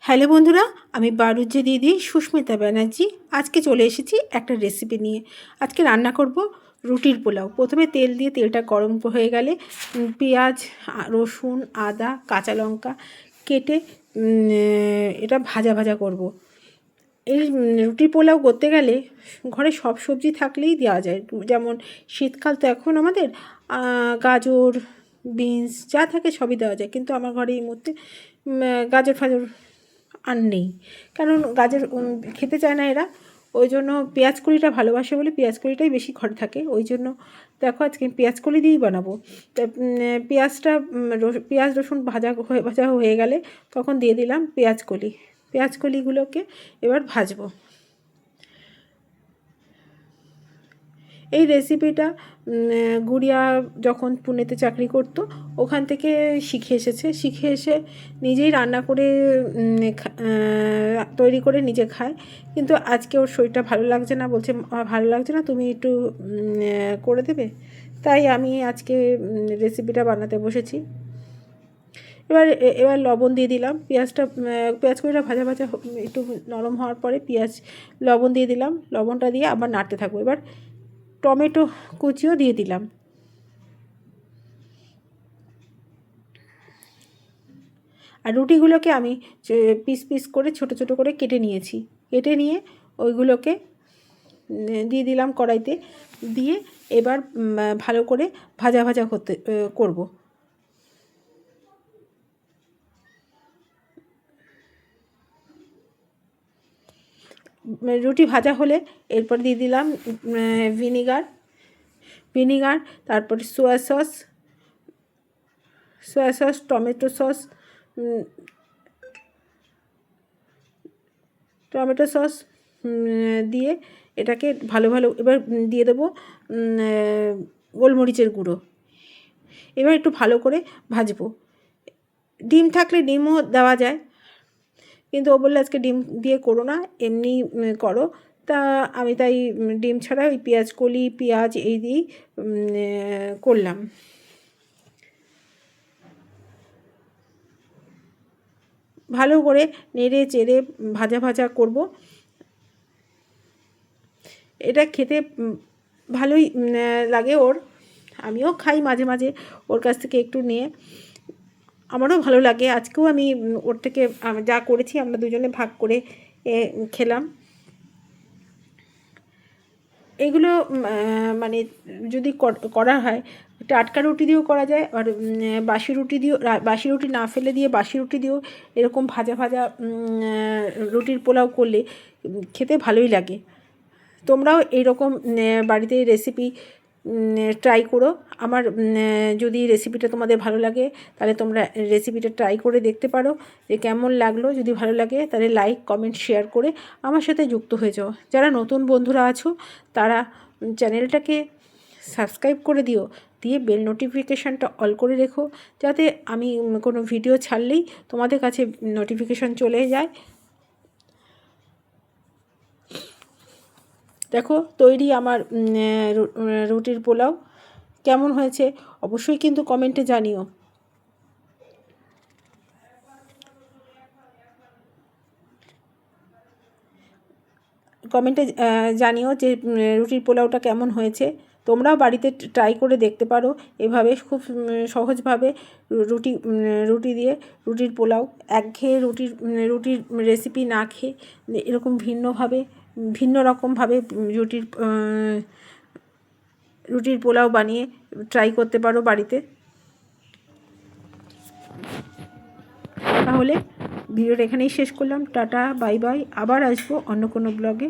Hello বন্ধুরা, আমি বারুজ্জে দিদি সুস্মিতা ব্যানার্জি। আজকে চলে এসেছি একটা রেসিপি নিয়ে। আজকে রান্না করব রুটির পোলাও। প্রথমে তেল দিয়ে তেলটা গরম হয়ে গেলে পেঁয়াজ, রসুন, আদা, কাঁচা লঙ্কা কেটে এটা ভাজা ভাজা করব। এই রুটি পোলাও করতে গেলে ঘরে সব সবজি থাকলেই দেওয়া যায়। যেমন শীতকাল তো এখন আমাদের গাজর, বিনস যা থাকে সবই দেওয়া যায়, কিন্তু আমার ঘরে এই মুহূর্তে গাজর ফাজর আর নেই, কারণ গাজর খেতে চায় না এরা। ওই জন্য পেঁয়াজ কলিটা ভালোবাসে বলে পেঁয়াজ কলিটাই বেশি ঘরে থাকে। ওই জন্য দেখো আজকে পেঁয়াজ কলি দিয়েই বানাবো। তা পেঁয়াজ রসুন ভাজা হয়ে গেলে তখন দিয়ে দিলাম পেঁয়াজ কলি। পেঁয়াজ কলিগুলোকে এবার ভাজবো। এই রেসিপিটা গুড়িয়া যখন পুনেতে চাকরি করতো ওখান থেকে শিখে এসে নিজেই রান্না করে তৈরি করে নিজে খায়। কিন্তু আজকে ওর শরীরটা ভালো লাগছে না, বলছে আমার ভালো লাগছে না, তুমি একটু করে দেবে। তাই আমি আজকে রেসিপিটা বানাতে বসেছি। এবার লবণ দিয়ে দিলাম। পেঁয়াজ কলিটা ভাজা ভাজা একটু নরম হওয়ার পরে লবণ দিয়ে দিলাম। লবণটা দিয়ে আবার নাড়তে থাকবো। এবার টমেটো কুচিও দিয়ে দিলাম। আর রুটিগুলোকে আমি পিস পিস করে ছোট ছোট করে কেটে নিয়েছি। কেটে নিয়ে ওইগুলোকে দিয়ে দিলাম কড়াইতে। দিয়ে এবার ভালো করে ভাজা ভাজা করব। রুটি ভাজা হলে এরপর দিয়ে দিলাম ভিনিগার, তারপরে সোয়া সস, টমেটো সস দিয়ে এটাকে ভালো এবার দিয়ে দেবো গোলমরিচের গুঁড়ো। এবার একটু ভালো করে ভাজবো। ডিম থাকলে ডিমও দেওয়া যায়, কিন্তু ও বললে আজকে ডিম দিয়ে করো না, এমনি করো। তা আমি তাই ডিম ছাড়া ওই পেঁয়াজ কলি, পেঁয়াজ এই দিয়েই করলাম। ভালো করে নেড়ে চেড়ে ভাজা ভাজা করব। এটা খেতে ভালোই লাগে ওর। আমিও খাই মাঝে মাঝে ওর কাছ থেকে একটু নিয়ে, আমারও ভালো লাগে। আজকেও আমি ওর থেকে যা করেছি আমরা দুজনে ভাগ করে খেলাম। এগুলো মানে যদি করা হয় টাটকা রুটি দিয়েও করা যায়, আর বাসি রুটি না ফেলে দিয়ে বাসি রুটি দিয়েও এরকম ভাজা ভাজা রুটির পোলাও করলে খেতে ভালোই লাগে। তোমরাও এইরকম বাড়িতে রেসিপি ট্রাই করো। আমার যদি রেসিপিটা তোমাদের ভালো লাগে তাহলে তোমরা রেসিপিটা ট্রাই করে দেখতে পারো যে কেমন লাগলো। যদি ভালো লাগে তাহলে লাইক, কমেন্ট, শেয়ার করে আমার সাথে যুক্ত হয়ে যাও। যারা নতুন বন্ধুরা আছো তারা চ্যানেলটাকে সাবস্ক্রাইব করে দিয়ে বেল নোটিফিকেশানটা অল করে রেখো, যাতে আমি কোনো ভিডিও ছাড়লেই তোমাদের কাছে নোটিফিকেশান চলে যায়। দেখো তৈরি আমার রুটির পোলাও। কেমন হয়েছে অবশ্যই কিন্তু কমেন্টে জানিও। জানিও যে রুটির পোলাওটা কেমন হয়েছে। তোমরাও বাড়িতে ট্রাই করে দেখতে পারো এভাবে খুব সহজভাবে রুটি দিয়ে রুটির পোলাও। একঘেয়ে রুটির রেসিপি না খেয়ে এরকম ভিন্ন রকমভাবে রুটির পোলাও বানিয়ে ট্রাই করতে পারো বাড়িতে। তাহলে ভিডিওটা এখানেই শেষ করলাম। Tata, bye bye. আবার আসবো অন্য কোনো ব্লগে।